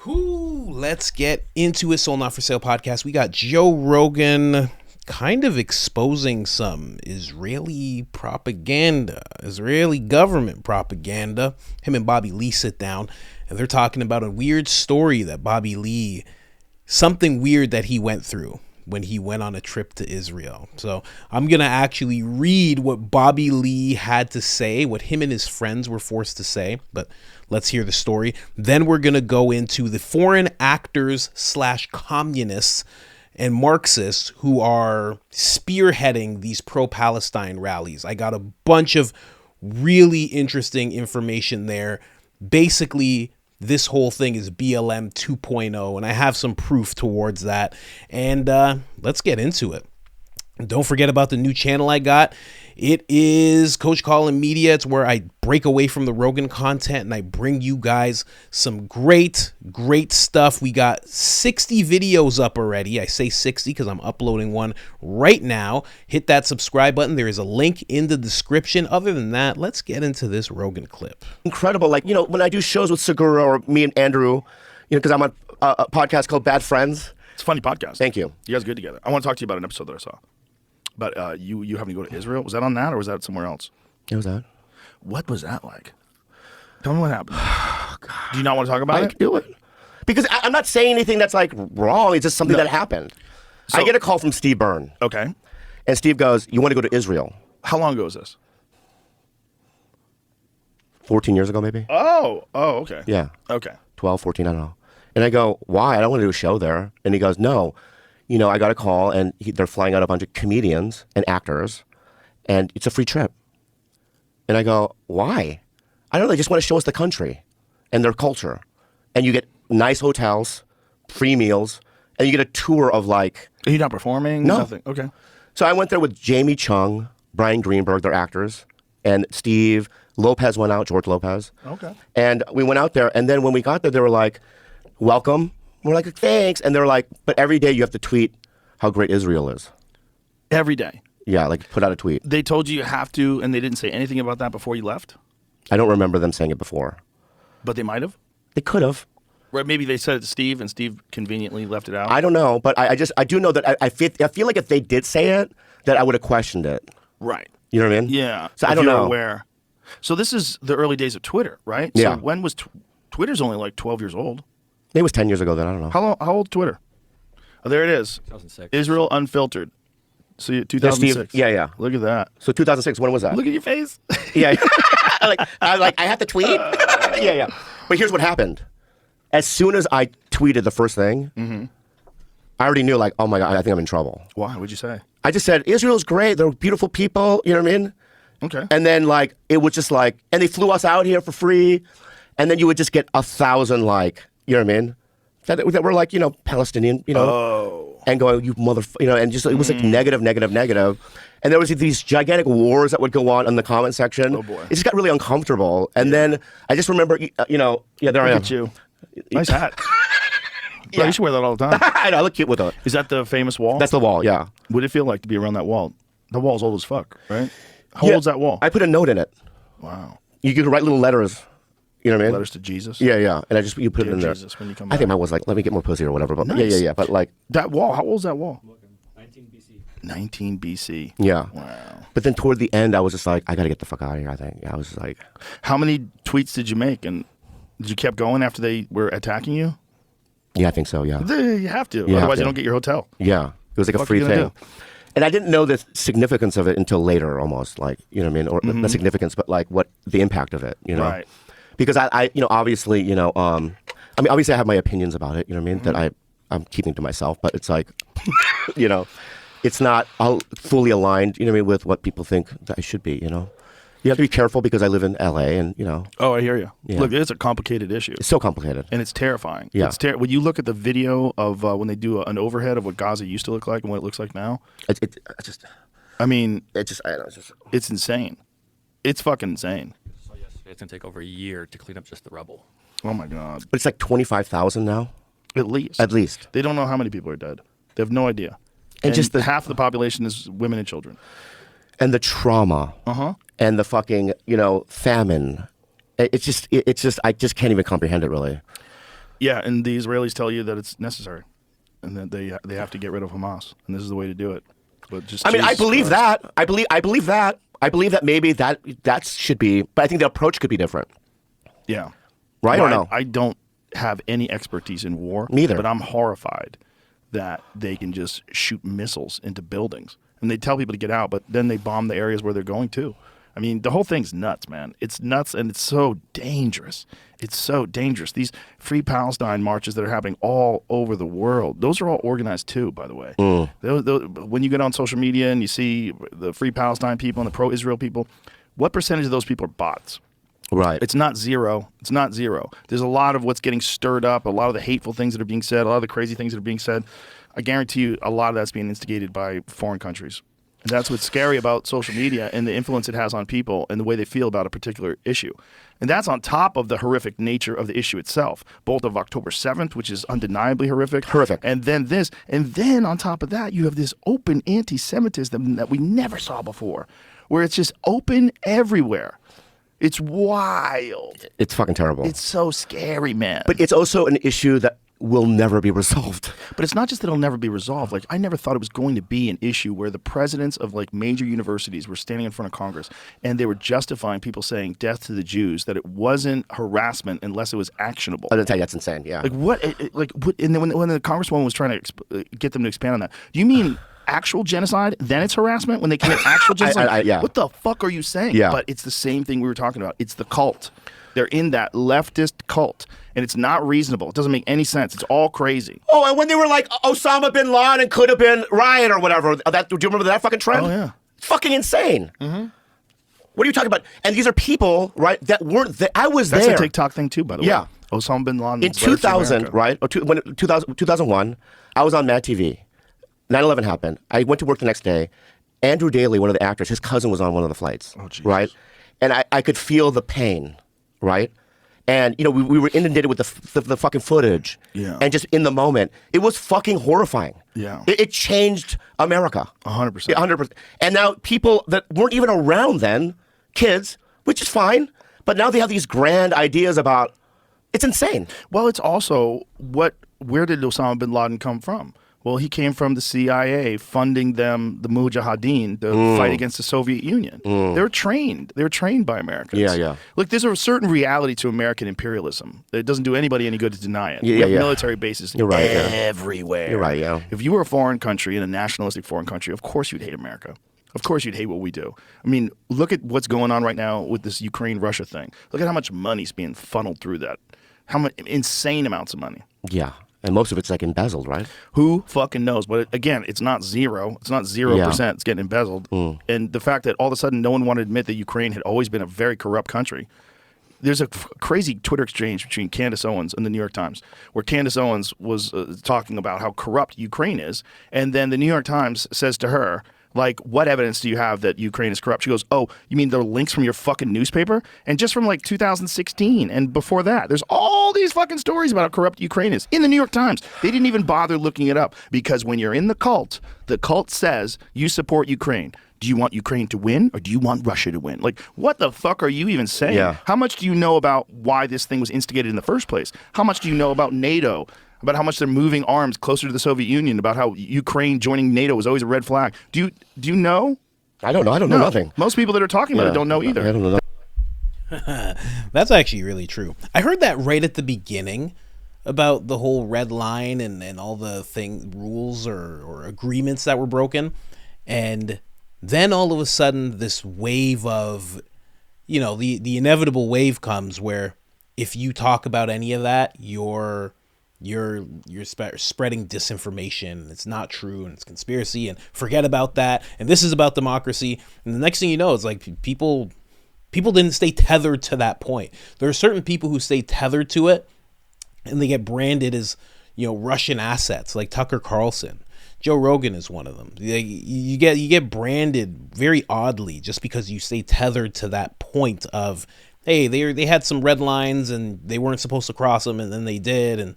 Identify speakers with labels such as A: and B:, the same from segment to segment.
A: Let's get into it. Sold Not For Sale podcast. We got Joe Rogan kind of exposing some Israeli propaganda, Israeli government propaganda. Him and Bobby Lee sit down and they're talking about a weird story that Bobby Lee, something weird that he went through when he went on a trip to Israel. So I'm going to actually read what Bobby Lee had to say, what him and his friends were forced to say, but let's hear the story. Then we're going to go into the foreign actors / communists and Marxists who are spearheading these pro-Palestine rallies. I got a bunch of really interesting information there. Basically, this whole thing is BLM 2.0, and I have some proof towards that. And let's get into it. Don't forget about the new channel I got. It is Coach Colin Media. It's where I break away from the Rogan content and I bring you guys some great stuff. We got 60 videos up already. I say 60 because I'm uploading one right now. Hit that subscribe button. There is a link in the description. Other than that, let's get into this Rogan clip.
B: Incredible. Like, you know, when I do shows with Segura or me and Andrew, you know, because I'm on a podcast called Bad Friends.
C: It's a funny podcast.
B: Thank you.
C: You guys are good together. I want to talk to you about an episode that I saw. But you having to go to Israel, was that on that or was that somewhere else?
B: It was that.
C: What was that like? Tell me what happened. Do you not want to talk about it?
B: Do it. Because I'm not saying anything that's like wrong. It's just something that happened. So, I get a call from Steve Byrne.
C: Okay.
B: And Steve goes, you want to go to Israel?
C: How long ago was this?
B: 14 years ago, maybe.
C: Oh, okay.
B: Yeah.
C: Okay.
B: 12, 14, I don't know. And I go, why? I don't want to do a show there. And he goes, no. You know, I got a call, and they're flying out a bunch of comedians and actors, and it's a free trip. And I go, why? I don't know. They just want to show us the country and their culture. And you get nice hotels, free meals, and you get a tour of like...
C: Are you not performing?
B: No.
C: Nothing. Okay.
B: So I went there with Jamie Chung, Brian Greenberg, they're actors, and Steve Lopez went out, George Lopez.
C: Okay.
B: And we went out there, and then when we got there, they were like, welcome. We're like, thanks. And they're like, but every day you have to tweet how great Israel is.
C: Every day?
B: Yeah, like put out a tweet.
C: They told you have to, and they didn't say anything about that before you left?
B: I don't remember them saying it before.
C: But they might have?
B: They could have.
C: Right, maybe they said it to Steve, and Steve conveniently left it out?
B: I don't know, but I do know that I feel like if they did say it, that I would have questioned it.
C: Right.
B: You know what I mean?
C: Yeah.
B: So I don't know.
C: Aware. So this is the early days of Twitter, right?
B: Yeah.
C: So when was Twitter's only like 12 years old?
B: It was 10 years ago then, I don't know.
C: How old Twitter? Oh, there it is.
D: 2006.
C: Israel Unfiltered. See, 2006.
B: Yeah.
C: Look at that.
B: So 2006, when was that?
C: Look at your face.
B: Yeah. I have to tweet? Yeah. But here's what happened. As soon as I tweeted the first thing, I already knew, like, oh my God, I think I'm in trouble.
C: Why? What'd you say?
B: I just said, Israel's great. They're beautiful people. You know what I mean?
C: Okay.
B: And then, like, it was just like, and they flew us out here for free. And then you would just get 1,000, like, you know what I mean? That were like, you know, Palestinian, you know.
C: Oh.
B: And going, you you know, and just, it was like negative. And there was these gigantic wars that would go on in the comment section.
C: Oh, boy.
B: It just got really uncomfortable. And then I just remember, you know, there I am.
C: Look at you. Nice hat. Bro, you should wear that all the time.
B: I know, I look cute with it.
C: Is that the famous wall?
B: That's the wall, yeah.
C: What did it feel like to be around that wall? The wall's old as fuck, right? How old's that wall?
B: I put a note in it.
C: Wow.
B: You could write little letters. You know what I mean?
C: Letters to Jesus?
B: Yeah. And you put
C: Dear
B: it in there.
C: Jesus, when you come
B: I think
C: back.
B: mine was like, let me get more pussy or whatever. But
C: Nice.
B: Yeah. But like.
C: That wall, how old's that wall?
D: 19 BC.
C: 19 BC.
B: Yeah.
C: Wow.
B: But then toward the end, I was just like, I got to get the fuck out of here, I think. Yeah, I was just like.
C: How many tweets did you make? And did you keep going after they were attacking you?
B: Yeah, I think so, yeah.
C: You have to.
B: You have
C: Otherwise,
B: to.
C: you don't get your hotel.
B: Yeah. It was like a
C: What
B: free
C: are you gonna
B: thing. And I didn't know the significance of it until later, almost. Like, you know what I mean? Or the significance, but like what the impact of it, you know?
C: Right.
B: Because I you know, obviously, you know, I mean, obviously I have my opinions about it, you know what I mean? That I'm keeping to myself, but it's like, you know, it's not fully aligned, you know what I mean, with what people think that I should be, you know? You have to be careful because I live in LA and, you know.
C: Oh, I hear you.
B: Yeah.
C: Look, it's a complicated issue.
B: It's so complicated.
C: And it's terrifying.
B: Yeah.
C: It's when you look at the video of when they do an overhead of what Gaza used to look like and what it looks like now,
B: It just,
C: I mean,
B: I don't know, it's just.
C: it's insane. It's fucking insane.
D: So yesterday, it's gonna take over a year to clean up just the rubble.
C: Oh my God.
B: But it's like 25,000 now?
C: At least.
B: At least.
C: They don't know how many people are dead. They have no idea.
B: And just
C: half the population is women and children.
B: And the trauma.
C: Uh-huh.
B: And the fucking, you know, famine. It's just, I just can't even comprehend it, really.
C: Yeah, and the Israelis tell you that it's necessary, and that they have to get rid of Hamas, and this is the way to do it. But just
B: I mean, I
C: Jesus
B: believe
C: Christ.
B: that. I believe that. I believe that maybe that should be, but I think the approach could be different.
C: Yeah.
B: Right
C: Well,
B: or no?
C: I don't have any expertise in war.
B: Neither.
C: But I'm horrified that they can just shoot missiles into buildings. And they tell people to get out, but then they bomb the areas where they're going to. I mean, the whole thing's nuts, man. It's nuts, and it's so dangerous. It's so dangerous. These Free Palestine marches that are happening all over the world, those are all organized too, by the way. When you get on social media and you see the Free Palestine people and the pro-Israel people, what percentage of those people are bots?
B: Right.
C: It's not zero. It's not zero. There's a lot of what's getting stirred up, a lot of the hateful things that are being said, a lot of the crazy things that are being said. I guarantee you a lot of that's being instigated by foreign countries. And that's what's scary about social media and the influence it has on people and the way they feel about a particular issue. And that's on top of the horrific nature of the issue itself, both of October 7th, which is undeniably horrific.
B: Horrific.
C: And then this. And then on top of that, you have this open anti-Semitism that we never saw before, where it's just open everywhere. It's wild.
B: It's fucking terrible.
C: It's so scary, man.
B: But it's also an issue that will never be resolved.
C: But it's not just that it'll never be resolved. Like, I never thought it was going to be an issue where the presidents of like major universities were standing in front of Congress and they were justifying people saying death to the Jews, that it wasn't harassment unless it was actionable.
B: I didn't tell you that's insane. Yeah.
C: Like what? And then when the congresswoman was trying to get them to expand on that, do you mean actual genocide? Then it's harassment when they commit actual genocide.
B: yeah.
C: What the fuck are you saying?
B: Yeah.
C: But it's the same thing we were talking about. It's the cult. They're in that leftist cult, and it's not reasonable. It doesn't make any sense. It's all crazy.
B: Oh, and when they were like Osama bin Laden could have been Ryan or whatever, do you remember that fucking trend?
C: Oh, yeah.
B: Fucking insane. Mm-hmm. What are you talking about? And these are people, right, that weren't there. I was
C: That's
B: there.
C: a TikTok thing too, by the way.
B: Yeah.
C: Osama bin Laden.
B: In 2000, right? Or 2001, I was on Mad TV. 9/11 happened. I went to work the next day. Andrew Daly, one of the actors, his cousin was on one of the flights.
C: Oh, Jesus.
B: Right? And I could feel the pain, right? And, you know, we were inundated with the fucking footage.
C: Yeah.
B: And just in the moment, it was fucking horrifying.
C: Yeah.
B: It changed America.
C: 100%.
B: Yeah, 100%. And now people that weren't even around then, kids, which is fine, but now they have these grand ideas about, it's insane.
C: Well, it's also where did Osama bin Laden come from? Well, he came from the CIA funding them, the Mujahideen, to fight against the Soviet Union. They were trained. They were trained by Americans.
B: Yeah, yeah.
C: Look, there's a certain reality to American imperialism. It doesn't do anybody any good to deny it.
B: Yeah,
C: We have
B: yeah.
C: military bases
B: You're right, yeah.
C: everywhere.
B: You're right, yeah.
C: If you were a foreign country and a nationalistic foreign country, of course you'd hate America. Of course you'd hate what we do. I mean, look at what's going on right now with this Ukraine-Russia thing. Look at how much money's being funneled through that. How much insane amounts of money.
B: Yeah. And most of it's like embezzled, right?
C: Who fucking knows? But again, it's not zero. It's not 0%. It's getting embezzled. And the fact that all of a sudden no one wanted to admit that Ukraine had always been a very corrupt country. There's a crazy Twitter exchange between Candace Owens and the New York Times, where Candace Owens was talking about how corrupt Ukraine is. And then the New York Times says to her, like, what evidence do you have that Ukraine is corrupt? She goes, oh, you mean the links from your fucking newspaper? And just from like 2016 and before that, there's all these fucking stories about how corrupt Ukraine is in the New York Times. They didn't even bother looking it up because when you're in the cult says you support Ukraine. Do you want Ukraine to win or do you want Russia to win? Like, what the fuck are you even saying?
B: Yeah.
C: How much do you know about why this thing was instigated in the first place? How much do you know about NATO? About how much they're moving arms closer to the Soviet Union, about how Ukraine joining NATO was always a red flag. Do you know?
B: I don't know. I don't know nothing.
C: Most people that are talking about it don't know either.
B: I don't know.
A: That's actually really true. I heard that right at the beginning about the whole red line and all the rules or agreements that were broken. And then all of a sudden this wave of, you know, the inevitable wave comes where if you talk about any of that, you're spreading disinformation. It's not true and it's conspiracy and forget about that. And this is about democracy. And the next thing you know, it's like people didn't stay tethered to that point. There are certain people who stay tethered to it and they get branded as, you know, Russian assets, like Tucker Carlson. Joe Rogan is one of them. You get branded very oddly just because you stay tethered to that point of, hey, they had some red lines and they weren't supposed to cross them and then they did,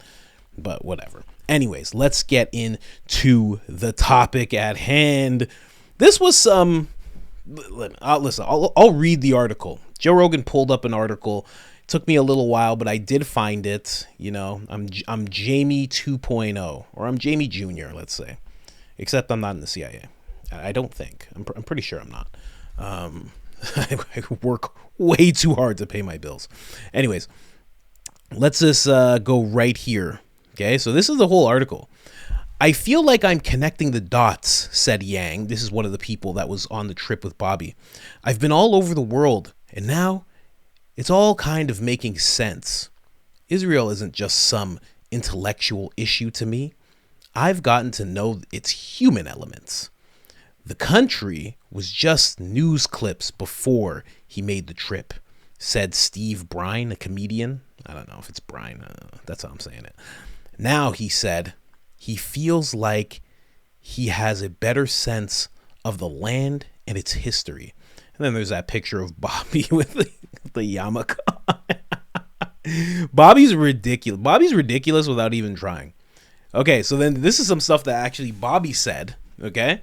A: but whatever. Anyways, let's get into the topic at hand. This was some. Listen, I'll read the article. Joe Rogan pulled up an article. Took me a little while, but I did find it. You know, I'm Jamie 2.0, or I'm Jamie Jr., let's say. Except I'm not in the CIA. I don't think. I'm pretty sure I'm not. I work way too hard to pay my bills. Anyways, let's just go right here. Okay, so this is the whole article. I feel like I'm connecting the dots, said Yang. This is one of the people that was on the trip with Bobby. I've been all over the world, and now it's all kind of making sense. Israel isn't just some intellectual issue to me. I've gotten to know its human elements. The country was just news clips before he made the trip, said Steve Brine, a comedian. I don't know if it's Brine. That's how I'm saying it. Now, he said, he feels like he has a better sense of the land and its history. And then there's that picture of Bobby with the yarmulke. Bobby's ridiculous. Bobby's ridiculous without even trying. Okay, so then this is some stuff that actually Bobby said, okay?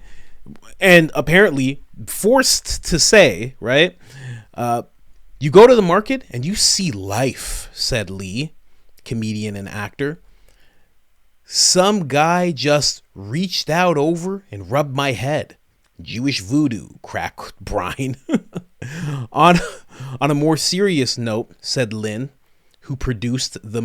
A: And apparently forced to say, right? You go to the market and you see life, said Lee, comedian and actor. Some guy just reached out over and rubbed my head. Jewish voodoo, cracked Brian. On a more serious note, said Lynn, who produced the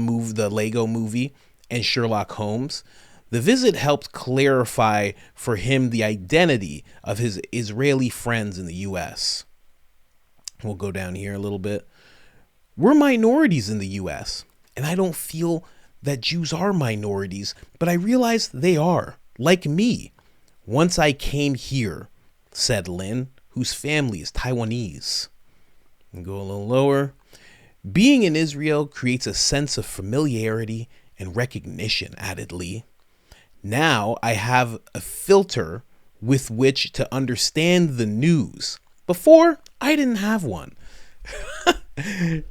A: Lego movie and Sherlock Holmes, the visit helped clarify for him the identity of his Israeli friends in the U.S. We'll go down here a little bit. We're minorities in the U.S., and I don't feel that Jews are minorities, but I realize they are, like me. Once I came here, said Lynn, whose family is Taiwanese. And go a little lower. Being in Israel creates a sense of familiarity and recognition, added Lee. Now I have a filter with which to understand the news. Before, I didn't have one.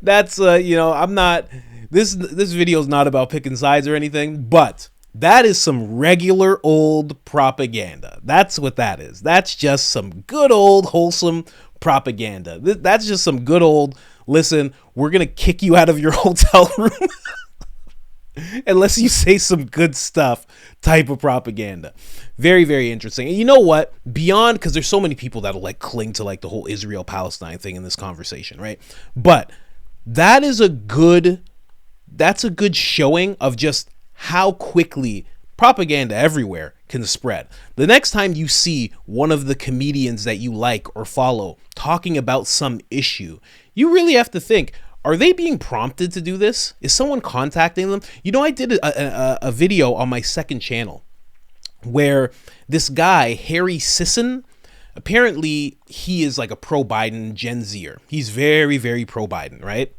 A: That's, I'm not... This video is not about picking sides or anything, but that is some regular old propaganda. That's what that is. That's just some good old wholesome propaganda. That's just some good old, listen, we're going to kick you out of your hotel room unless you say some good stuff type of propaganda. Very, very interesting. And you know what? Beyond, because there's so many people that'll like cling to like the whole Israel-Palestine thing in this conversation, right? But that is that's a good showing of just how quickly propaganda everywhere can spread. The next time you see one of the comedians that you like or follow talking about some issue, you really have to think, are they being prompted to do this? Is someone contacting them? You know, I did a video on my second channel where this guy, Harry Sisson, apparently he is like a pro-Biden Gen Zer. He's very, very pro-Biden, right?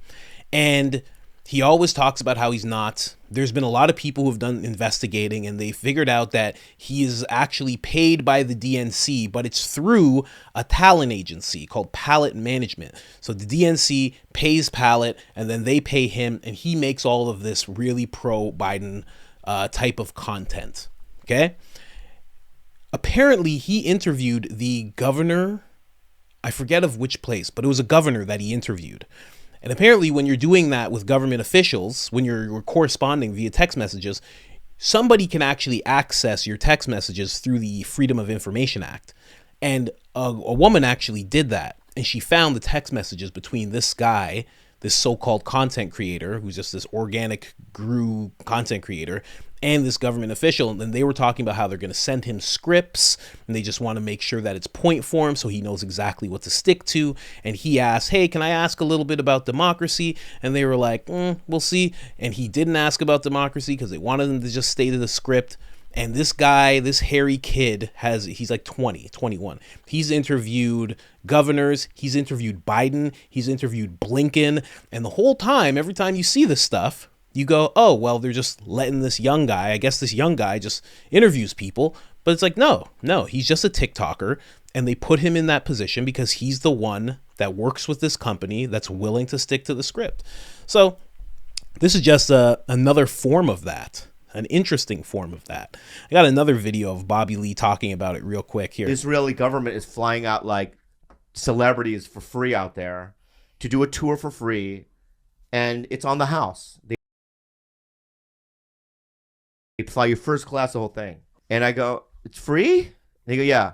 A: And he always talks about how he's not. There's been a lot of people who have done investigating and they figured out that he is actually paid by the DNC, but it's through a talent agency called Palette Management. So the DNC pays Palette and then they pay him and he makes all of this really pro-Biden type of content. Okay. Apparently he interviewed the governor. I forget of which place, but it was a governor that he interviewed. And apparently when you're doing that with government officials, when you're corresponding via text messages, somebody can actually access your text messages through the Freedom of Information Act. And a woman actually did that. And she found the text messages between this guy, this so-called content creator, who's just this organic grew content creator, and this government official. And then they were talking about how they're going to send him scripts and they just want to make sure that it's point form so he knows exactly what to stick to. And he asked, hey, can I ask a little bit about democracy? And they were like, we'll see. And he didn't ask about democracy because they wanted him to just stay to the script. And this guy, this hairy kid, he's like 21. He's interviewed governors. He's interviewed Biden. He's interviewed Blinken. And the whole time, every time you see this stuff, you go, oh, well, they're just letting this young guy, I guess this young guy just interviews people. But it's like, no, he's just a TikToker. And they put him in that position because he's the one that works with this company that's willing to stick to the script. So this is just another form of that. An interesting form of that. I got another video of Bobby Lee talking about it real quick here.
B: The Israeli government is flying out like celebrities for free out there to do a tour for free and it's on the house. They fly you first class, the whole thing. And I go, it's free? And they go, yeah,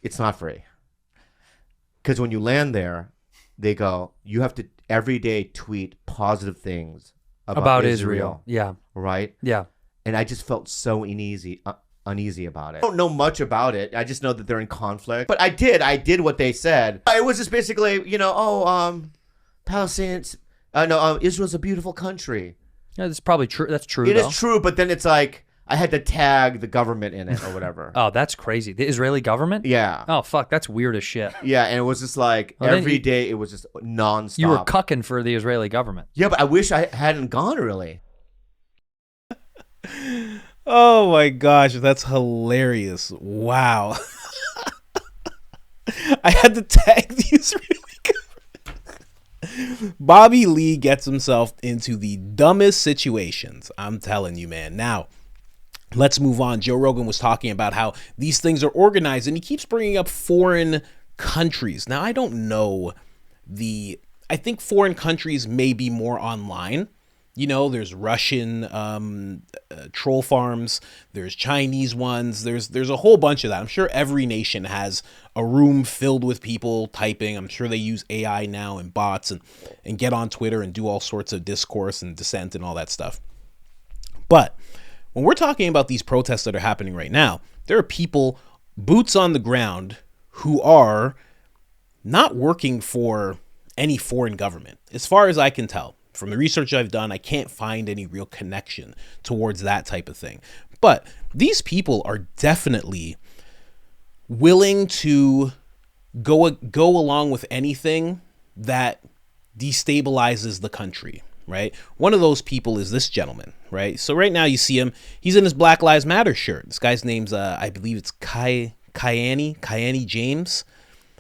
B: it's not free. Because when you land there, they go, you have to every day tweet positive things about Israel.
E: Yeah.
B: Right?
E: Yeah.
B: And I just felt so uneasy about it. I don't know much about it. I just know that they're in conflict. But I did what they said. It was just basically, Palestinians, Israel's a beautiful country.
E: Yeah, that's probably true. That's true.
B: It is true, but then it's like I had to tag the government in it or whatever.
E: Oh, that's crazy. The Israeli government?
B: Yeah.
E: Oh, fuck. That's weird as shit.
B: Yeah, and it was just like every day it was just nonstop.
E: You were cucking for the Israeli government.
B: Yeah, but I wish I hadn't gone really.
A: Oh my gosh, that's hilarious. Wow. I had to tag the Israeli government. Bobby Lee gets himself into the dumbest situations. I'm telling you, man. Now, let's move on. Joe Rogan was talking about how these things are organized, and he keeps bringing up foreign countries. Now, I don't know I think foreign countries may be more online. There's Russian troll farms, there's Chinese ones, there's a whole bunch of that. I'm sure every nation has a room filled with people typing. I'm sure they use AI now and bots and get on Twitter and do all sorts of discourse and dissent and all that stuff. But when we're talking about these protests that are happening right now, there are people, boots on the ground, who are not working for any foreign government, as far as I can tell. From the research I've done, I can't find any real connection towards that type of thing. But these people are definitely willing to go along with anything that destabilizes the country, right? One of those people is this gentleman, right? So right now you see him, he's in his Black Lives Matter shirt. This guy's name's, I believe it's Kayani James.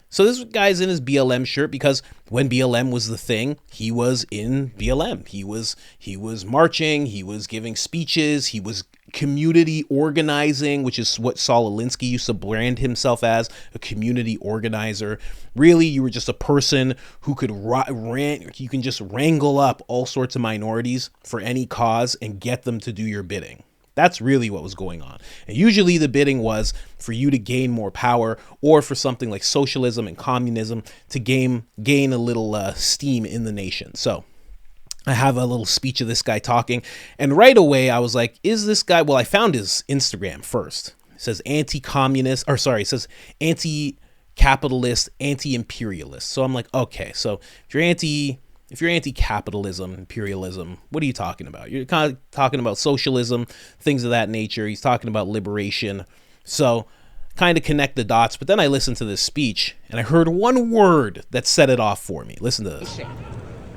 A: So this guy's in his BLM shirt because when BLM was the thing, he was in BLM. He was marching, he was giving speeches, he was community organizing, which is what Saul Alinsky used to brand himself as, a community organizer. Really, you were just a person who could you can just wrangle up all sorts of minorities for any cause and get them to do your bidding. That's really what was going on. And usually the bidding was for you to gain more power, or for something like socialism and communism to gain a little steam in the nation. So I have a little speech of this guy talking, and right away I was like, is this guy, well, I found his Instagram first. It says anti-communist, or sorry, it says anti-capitalist, anti-imperialist. So I'm like, okay, so if you're anti-capitalism, imperialism, what are you talking about? You're kind of talking about socialism, things of that nature. He's talking about liberation. So kind of connect the dots. But then I listened to this speech and I heard one word that set it off for me. Listen to this.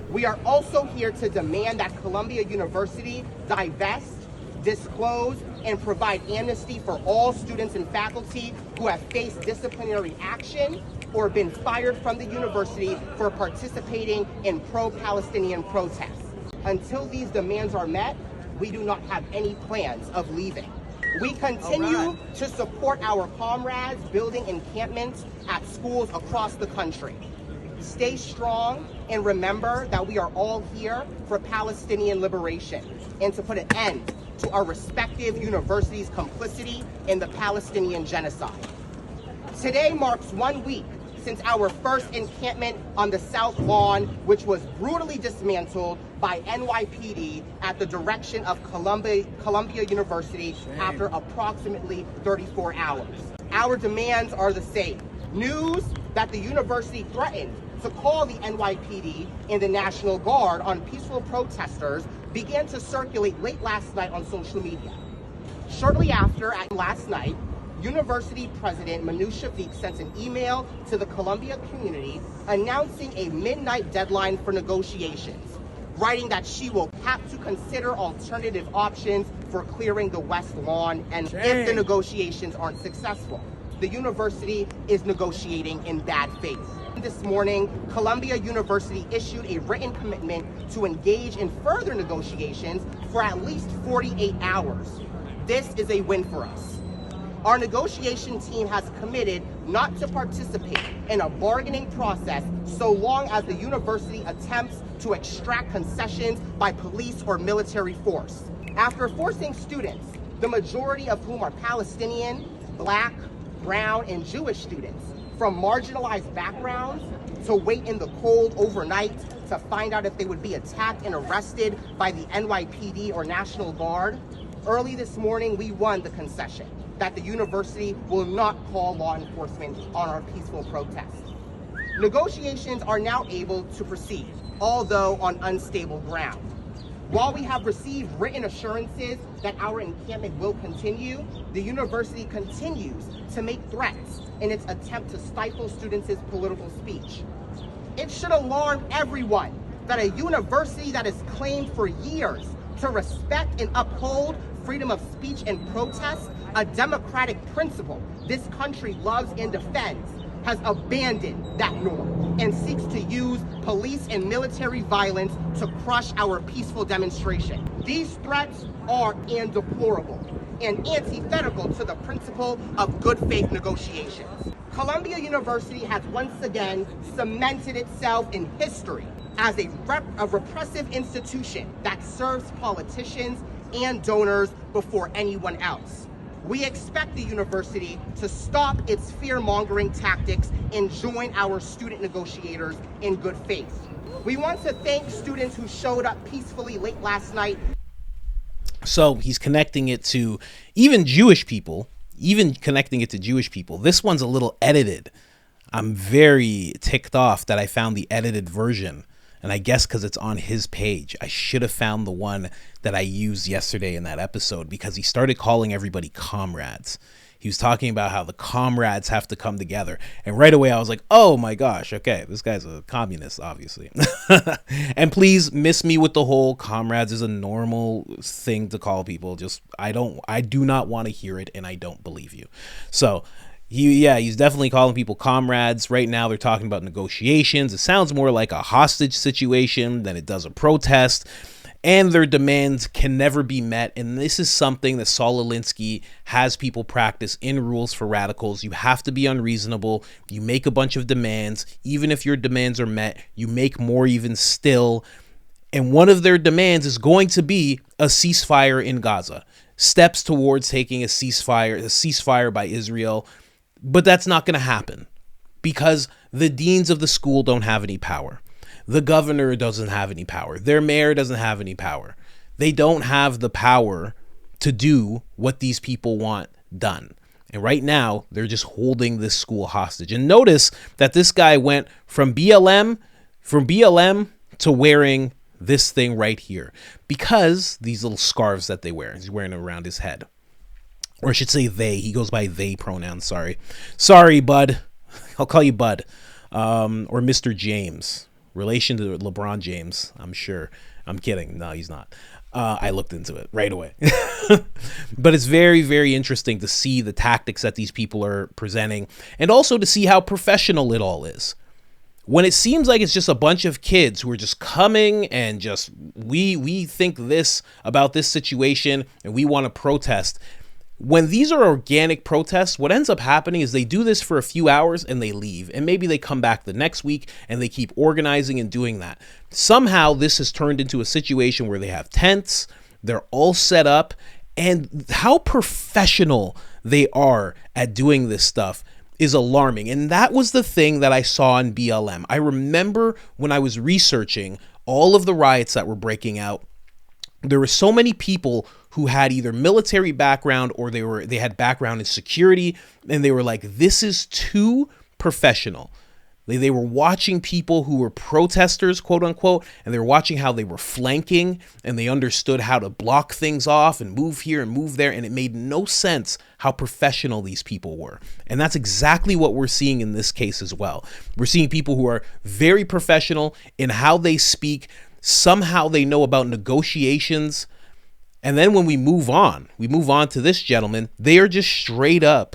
F: We are also here to demand that Columbia University divest, disclose, and provide amnesty for all students and faculty who have faced disciplinary action or been fired from the university for participating in pro-Palestinian protests. Until these demands are met, we do not have any plans of leaving. We continue to support our comrades building encampments at schools across the country. Stay strong and remember that we are all here for Palestinian liberation and to put an end to our respective universities' complicity in the Palestinian genocide. Today marks 1 week since our first encampment on the South Lawn, which was brutally dismantled by NYPD at the direction of Columbia University after approximately 34 hours. Our demands are the same. News that the university threatened to call the NYPD and the National Guard on peaceful protesters began to circulate late last night on social media. Shortly after, last night, University President Manu Shafiq sent an email to the Columbia community announcing a midnight deadline for negotiations, writing that she will have to consider alternative options for clearing the West Lawn and if the negotiations aren't successful. The university is negotiating in bad faith. This morning, Columbia University issued a written commitment to engage in further negotiations for at least 48 hours. This is a win for us. Our negotiation team has committed not to participate in a bargaining process so long as the university attempts to extract concessions by police or military force. After forcing students, the majority of whom are Palestinian, Black, Brown, and Jewish students, from marginalized backgrounds to wait in the cold overnight to find out if they would be attacked and arrested by the NYPD or National Guard, early this morning we won the concession that the university will not call law enforcement on our peaceful protest. Negotiations are now able to proceed, although on unstable ground. While we have received written assurances that our encampment will continue, the university continues to make threats in its attempt to stifle students' political speech. It should alarm everyone that a university that has claimed for years to respect and uphold freedom of speech and protest, a democratic principle this country loves and defends, has abandoned that norm and seeks to use police and military violence to crush our peaceful demonstration. These threats are deplorable and antithetical to the principle of good faith negotiations. Columbia University has once again cemented itself in history as a repressive institution that serves politicians and donors before anyone else. We expect the university to stop its fear-mongering tactics and join our student negotiators in good faith. We want to thank students who showed up peacefully late last night.
A: So he's connecting it to even Jewish people, This one's a little edited. I'm very ticked off that I found the edited version. And I guess because it's on his page. I should have found the one that I used yesterday in that episode, because he started calling everybody comrades. He was talking about how the comrades have to come together. And right away I was like, oh my gosh, okay, this guy's a communist, obviously. And please miss me with the whole comrades is a normal thing to call people. Just, I do not want to hear it, and I don't believe you. So he's definitely calling people comrades. Right now they're talking about negotiations. It sounds more like a hostage situation than it does a protest. And their demands can never be met. And this is something that Saul Alinsky has people practice in Rules for Radicals. You have to be unreasonable. You make a bunch of demands. Even if your demands are met, you make more even still. And one of their demands is going to be a ceasefire in Gaza. Steps towards taking a ceasefire by Israel. But that's not going to happen because the deans of the school don't have any power. The governor doesn't have any power. Their mayor doesn't have any power. They don't have the power to do what these people want done. And right now, they're just holding this school hostage. And notice that this guy went from BLM to wearing this thing right here, because these little scarves that they wear, he's wearing it around his head. Or I should say they. He goes by they pronouns. Sorry, bud. I'll call you Bud. Or Mr. James. Relation to LeBron James, I'm sure. I'm kidding. No, he's not. I looked into it right away. But it's very, very interesting to see the tactics that these people are presenting, and also to see how professional it all is. When it seems like it's just a bunch of kids who are just coming and just, we think this about this situation and we want to protest. When these are organic protests, what ends up happening is they do this for a few hours and they leave. And maybe they come back the next week and they keep organizing and doing that. Somehow this has turned into a situation where they have tents, they're all set up, and how professional they are at doing this stuff is alarming. And that was the thing that I saw in BLM. I remember when I was researching all of the riots that were breaking out, there were so many people who had either military background or they had background in security, and they were like, this is too professional. They were watching people who were protesters, quote unquote, and they were watching how they were flanking, and they understood how to block things off and move here and move there, and it made no sense how professional these people were. And that's exactly what we're seeing in this case as well. We're seeing people who are very professional in how they speak. Somehow they know about negotiations. And then when we move on to this gentleman, they are just straight up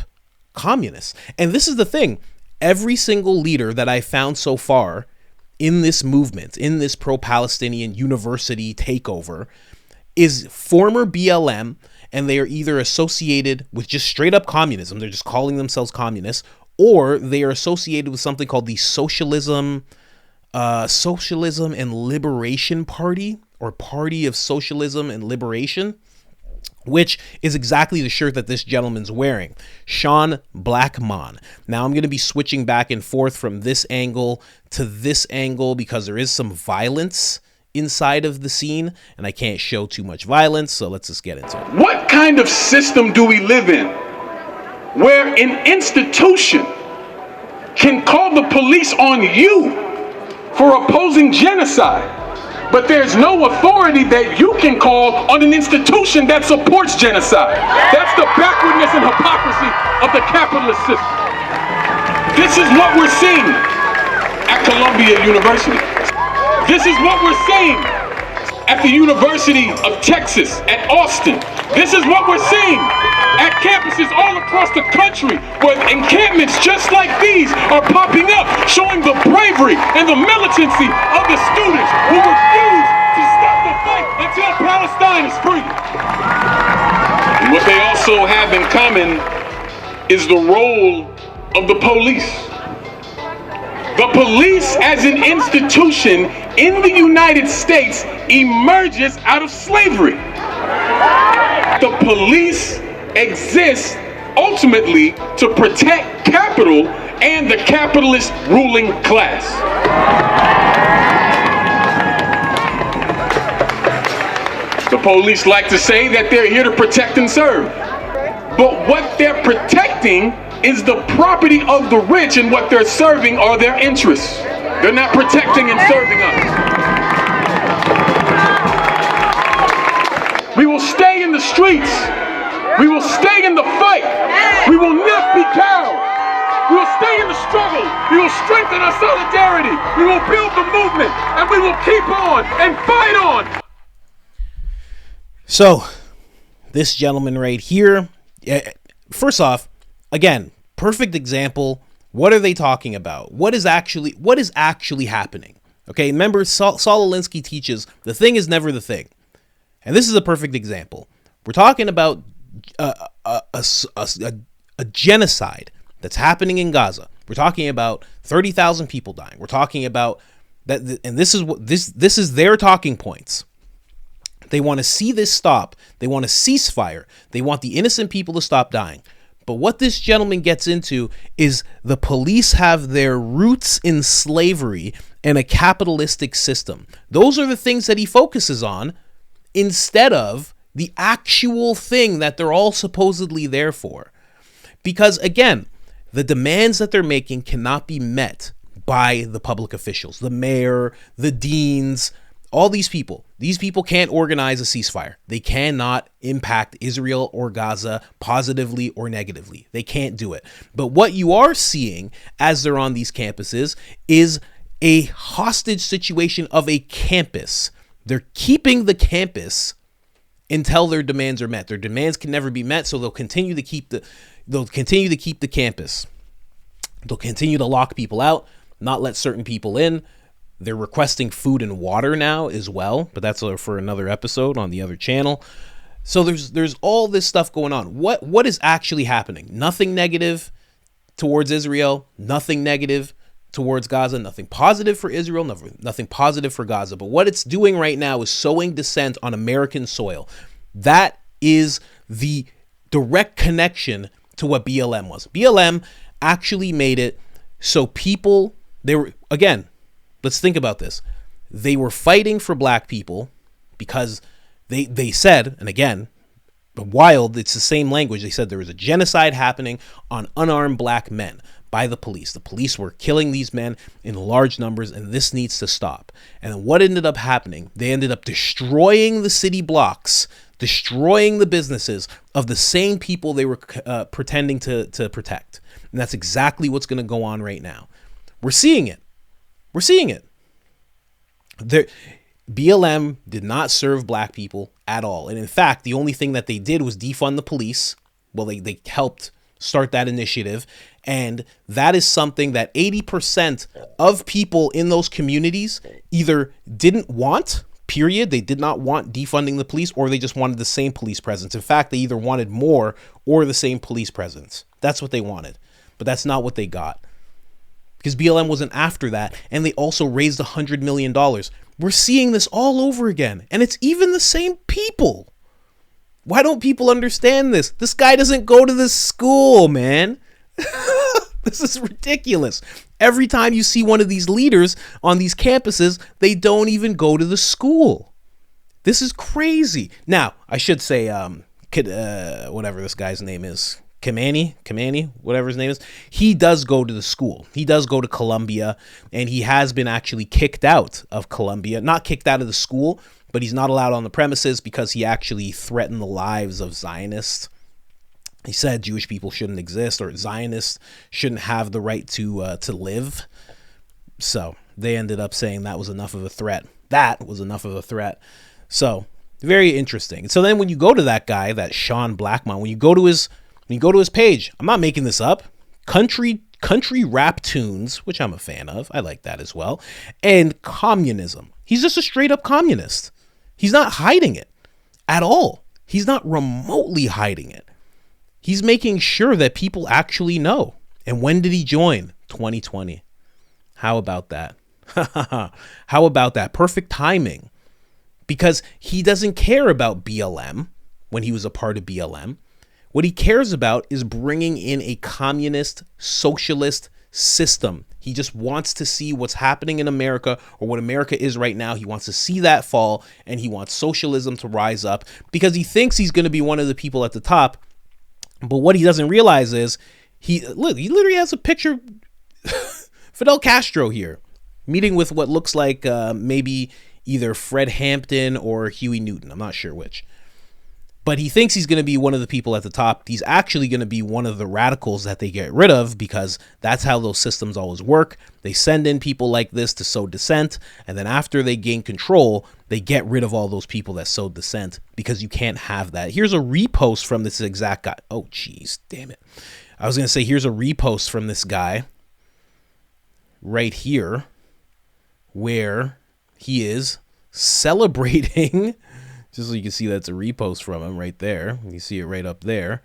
A: communists. And this is the thing. Every single leader that I found so far in this movement, in this pro-Palestinian university takeover, is former BLM and they are either associated with just straight up communism, they're just calling themselves communists, or they are associated with something called the Socialism and Liberation Party, or Party of Socialism and Liberation, which is exactly the shirt that this gentleman's wearing, Sean Blackmon. Now I'm going to be switching back and forth from this angle to this angle because there is some violence inside of the scene, and I can't show too much violence, so let's just get into it.
G: What kind of system do we live in where an institution can call the police on you for opposing genocide, but there's no authority that you can call on an institution that supports genocide? That's the backwardness and hypocrisy of the capitalist system. This is what we're seeing at Columbia University. This is what we're seeing at the University of Texas at Austin. This is what we're seeing at campuses all across the country, where encampments just like these are popping up, showing the bravery and the militancy of the students who refuse to stop the fight until Palestine is free. And what they also have in common is the role of the police. The police as an institution in the United States emerges out of slavery. The police exists ultimately to protect capital and the capitalist ruling class. The police like to say that they're here to protect and serve. But what they're protecting is the property of the rich, and what they're serving are their interests. They're not protecting and serving us. We will stay in the streets. We will stay in the fight. We will not be cowed. We will stay in the struggle. We will strengthen our solidarity. We will build the movement, and we will keep on and fight on.
A: So, this gentleman right here, first off, again, perfect example. What are they talking about? What is actually happening? Okay, remember, Saul Alinsky teaches the thing is never the thing. And this is a perfect example. We're talking about a genocide that's happening in Gaza. We're talking about 30,000 people dying. We're talking about that, and this is their talking points. They want to see this stop. They want a ceasefire. They want the innocent people to stop dying. But what this gentleman gets into is the police have their roots in slavery and a capitalistic system. Those are the things that he focuses on instead of the actual thing that they're all supposedly there for. Because again, the demands that they're making cannot be met by the public officials, the mayor, the deans, all these people. These people can't organize a ceasefire. They cannot impact Israel or Gaza positively or negatively. They can't do it. But what you are seeing as they're on these campuses is a hostage situation of a campus. They're keeping the campus until their demands are met. Their demands can never be met, so they'll continue to keep the campus. They'll continue to lock people out, not let certain people in. They're requesting food and water now as well, but that's for another episode on the other channel. So there's all this stuff going on. What is actually happening? Nothing negative towards Israel, nothing negative towards Gaza, nothing positive for Israel, nothing positive for Gaza. But what it's doing right now is sowing dissent on American soil. That is the direct connection to what BLM was. BLM actually made it so people, let's think about this. They were fighting for black people because they said, and again, wild, it's the same language. They said there was a genocide happening on unarmed black men by the police. The police were killing these men in large numbers, and this needs to stop. And then what ended up happening? They ended up destroying the city blocks, destroying the businesses of the same people they were pretending to protect. And that's exactly what's going to go on right now. We're seeing it. BLM did not serve black people at all. And in fact, the only thing that they did was defund the police. Well, they helped start that initiative. And that is something that 80% of people in those communities either didn't want, period. They did not want defunding the police, or they just wanted the same police presence. In fact, they either wanted more or the same police presence. That's what they wanted. But that's not what they got. Because BLM wasn't after that. And they also raised $100 million. We're seeing this all over again. And it's even the same people. Why don't people understand this? This guy doesn't go to this school, man. This is ridiculous. Every time you see one of these leaders on these campuses, they don't even go to the school. This is crazy. Now, I should say, whatever this guy's name is, Kamani, whatever his name is, he does go to the school. He does go to Columbia, and he has been actually kicked out of Columbia. Not kicked out of the school, but he's not allowed on the premises because he actually threatened the lives of Zionists. He said Jewish people shouldn't exist, or Zionists shouldn't have the right to live. So they ended up saying that was enough of a threat. That was enough of a threat. So very interesting. So then when you go to that guy, that Sean Blackmon, when you go to his page, I'm not making this up. Country rap tunes, which I'm a fan of. I like that as well. And communism. He's just a straight up communist. He's not hiding it at all. He's not remotely hiding it. He's making sure that people actually know. And when did he join? 2020. How about that? How about that? Perfect timing. Because he doesn't care about BLM when he was a part of BLM. What he cares about is bringing in a communist, socialist system. He just wants to see what's happening in America, or what America is right now. He wants to see that fall, and he wants socialism to rise up because he thinks he's going to be one of the people at the top. But what he doesn't realize is he literally has a picture Fidel Castro here meeting with what looks like maybe either Fred Hampton or Huey Newton. I'm not sure which. But he thinks he's going to be one of the people at the top. He's actually going to be one of the radicals that they get rid of, because that's how those systems always work. They send in people like this to sow dissent, and then after they gain control, they get rid of all those people that sowed dissent, because you can't have that. Here's a repost from this exact guy. Oh, jeez, damn it. I was going to say, here's a repost from this guy right here, where he is celebrating... Just so you can see that's a repost from him right there. You see it right up there.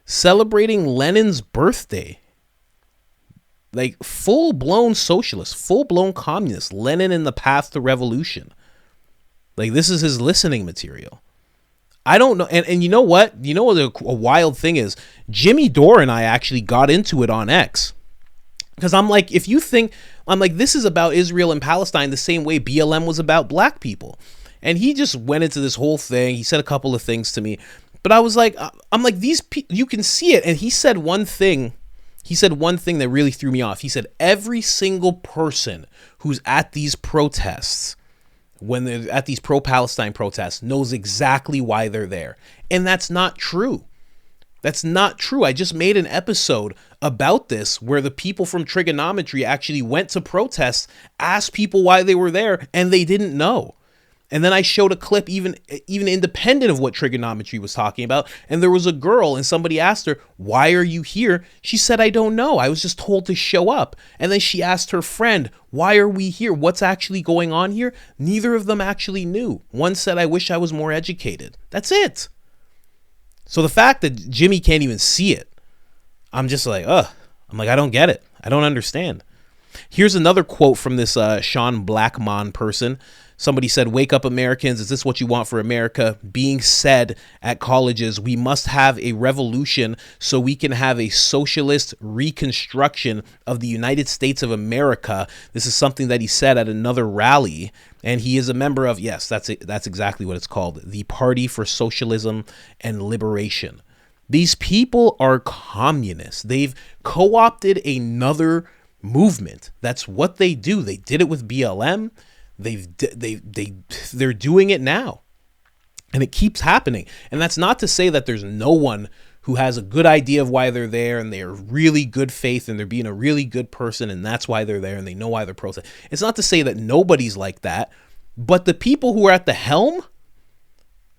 A: Celebrating Lenin's birthday. Like full-blown socialist, full-blown communist. Lenin in the path to revolution. Like this is his listening material. I don't know. And you know what? You know what a wild thing is? Jimmy Dore and I actually got into it on X. Because I'm like, if you think, I'm like, this is about Israel and Palestine the same way BLM was about black people. And he just went into this whole thing. He said a couple of things to me. But I was like, I'm like, these people, you can see it. And he said one thing. He said one thing that really threw me off. He said, every single person who's at these protests, when they're at these pro-Palestine protests, knows exactly why they're there. And that's not true. That's not true. I just made an episode about this where the people from trigonometry actually went to protests, asked people why they were there, and they didn't know. And then I showed a clip even independent of what trigonometry was talking about. And there was a girl, and somebody asked her, why are you here? She said, I don't know. I was just told to show up. And then she asked her friend, why are we here? What's actually going on here? Neither of them actually knew. One said, I wish I was more educated. That's it. So the fact that Jimmy can't even see it, I'm just like, I'm like, I don't get it. I don't understand. Here's another quote from this Sean Blackmon person. Somebody said, wake up Americans. Is this what you want for America? Being said at colleges, we must have a revolution so we can have a socialist reconstruction of the United States of America. This is something that he said at another rally. And he is a member of, yes, that's exactly what it's called, the Party for Socialism and Liberation. These people are communists. They've co-opted another movement. That's what they do. They did it with BLM. They're doing it now, and it keeps happening. And that's not to say that there's no one who has a good idea of why they're there, and they're really good faith, and they're being a really good person, and that's why they're there, and they know why they're protesting. It's not to say that nobody's like that, but the people who are at the helm,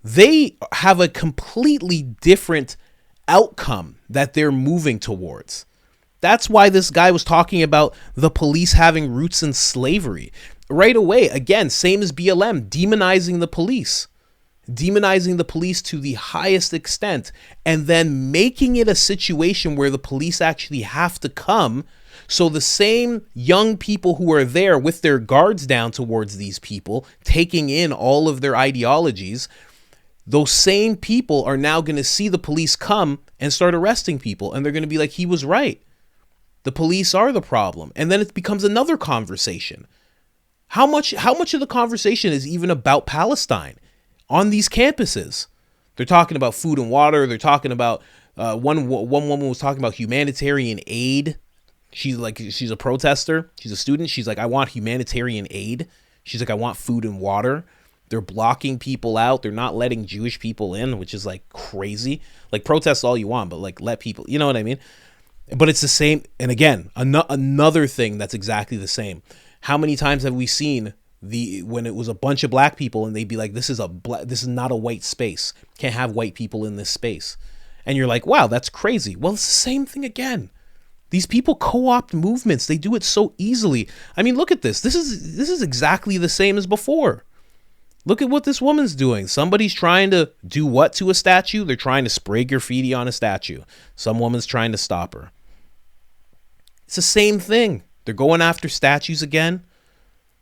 A: they have a completely different outcome that they're moving towards. That's why this guy was talking about the police having roots in slavery. right away, again, same as BLM, demonizing the police to the highest extent, and then making it a situation where the police actually have to come. So the same young people who are there with their guards down towards these people, taking in all of their ideologies, those same people are now going to see the police come and start arresting people. And they're going to be like, he was right. The police are the problem. And then it becomes another conversation. How much of the conversation is even about Palestine on these campuses? They're talking about food and water. They're talking about one woman was talking about humanitarian aid. She's a protester. She's a student. She's like, I want humanitarian aid. She's like, I want food and water. They're blocking people out. They're not letting Jewish people in, which is like crazy. Like, protest all you want, but like let people, you know what I mean? But it's the same. And again, another thing that's exactly the same. How many times have we seen when it was a bunch of black people and they'd be like, this is not a white space. Can't have white people in this space. And you're like, wow, that's crazy. Well, it's the same thing again. These people co-opt movements. They do it so easily. I mean, look at this. This is exactly the same as before. Look at what this woman's doing. Somebody's trying to do what to a statue? They're trying to spray graffiti on a statue. Some woman's trying to stop her. It's the same thing. They're going after statues again.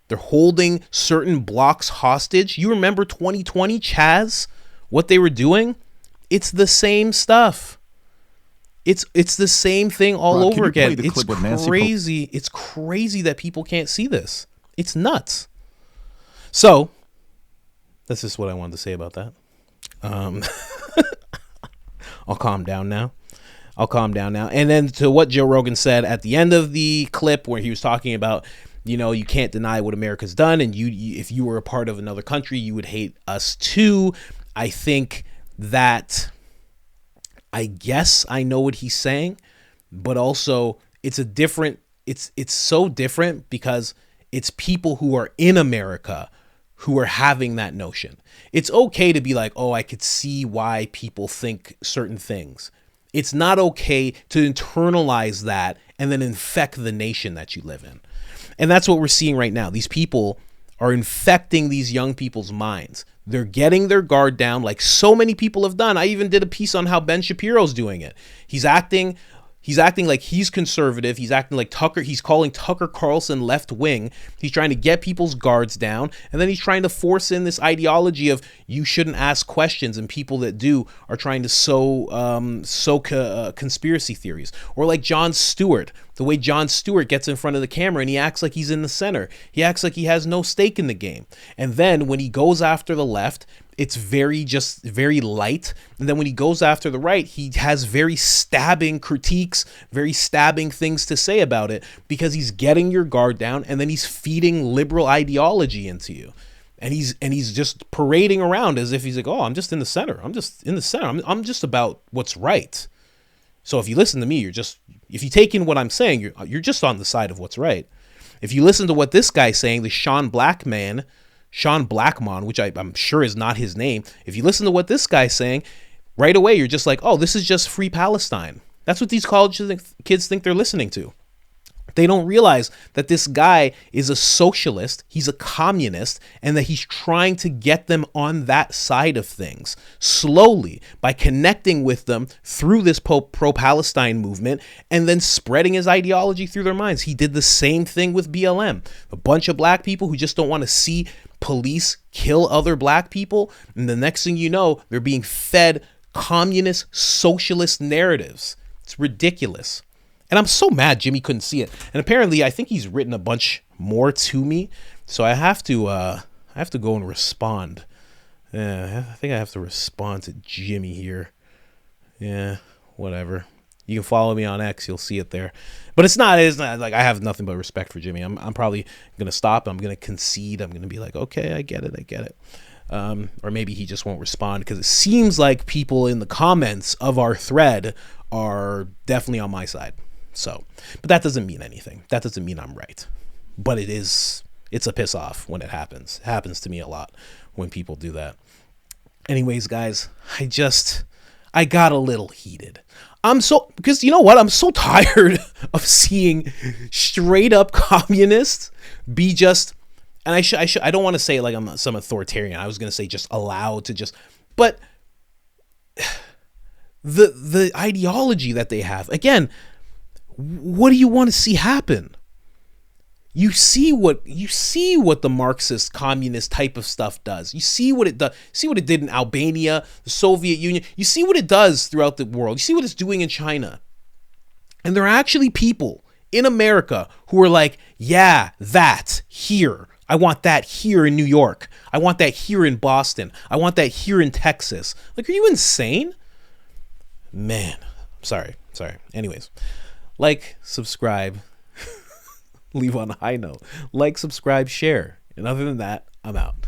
A: They're holding certain blocks hostage. You remember 2020, Chaz? What they were doing? It's the same stuff. It's the same thing all over again. It's crazy. It's crazy that people can't see this. It's nuts. So that's just what I wanted to say about that. I'll calm down now. And then to what Joe Rogan said at the end of the clip where he was talking about, you can't deny what America's done. And if you were a part of another country, you would hate us too. I think that, I guess I know what he's saying, but also it's so different because it's people who are in America who are having that notion. It's okay to be like, oh, I could see why people think certain things. It's not okay to internalize that and then infect the nation that you live in. And that's what we're seeing right now. These people are infecting these young people's minds. They're getting their guard down like so many people have done. I even did a piece on how Ben Shapiro's doing it. He's acting like he's conservative. He's acting like Tucker. He's calling Tucker Carlson left wing. He's trying to get people's guards down. And then he's trying to force in this ideology of you shouldn't ask questions. And people that do are trying to sow conspiracy theories. Or like Jon Stewart, the way Jon Stewart gets in front of the camera and he acts like he's in the center. He acts like he has no stake in the game. And then when he goes after the left, it's very light. And then when he goes after the right, he has very stabbing critiques, very stabbing things to say about it because he's getting your guard down and then he's feeding liberal ideology into you. And he's just parading around as if he's like, oh, I'm just in the center. I'm just in the center. I'm just about what's right. So if you listen to me, if you take in what I'm saying, you're just on the side of what's right. If you listen to what this guy's saying, the Sean Blackmon, which I'm sure is not his name. If you listen to what this guy's saying, right away, you're just like, oh, this is just free Palestine. That's what these college kids think they're listening to. They don't realize that this guy is a socialist, he's a communist, and that he's trying to get them on that side of things slowly by connecting with them through this pro-Palestine movement and then spreading his ideology through their minds. He did the same thing with BLM. A bunch of black people who just don't want to see police kill other black people, and the next thing you know, they're being fed communist, socialist narratives. It's ridiculous. And I'm so mad Jimmy couldn't see it. And apparently, I think he's written a bunch more to me, so I have to go and respond. Yeah, I think I have to respond to Jimmy here. Yeah, whatever. You can follow me on X, you'll see it there. But it's not like I have nothing but respect for Jimmy. I'm probably gonna stop. I'm gonna concede. I'm gonna be like, okay, I get it. Or maybe he just won't respond because it seems like people in the comments of our thread are definitely on my side. So, but that doesn't mean anything. That doesn't mean I'm right. But it's a piss off when it happens. It happens to me a lot when people do Anyways, guys, I got a little heated. Because you know what? I'm so tired of seeing straight up communists be just and I don't want to say like I'm some authoritarian. I was going to say just allowed to just, but the ideology that they have, again, what do you want to see happen? You see what the Marxist communist type of stuff does. You see what it does. See what it did in Albania, the Soviet Union. You see what it does throughout the world. You see what it's doing in China. And there are actually people in America who are like, yeah, that here. I want that here in New York. I want that here in Boston. I want that here in Texas. Like, are you insane? Man, sorry. Anyways, like, subscribe, leave on a high note. Like, subscribe, share. And other than that, I'm out.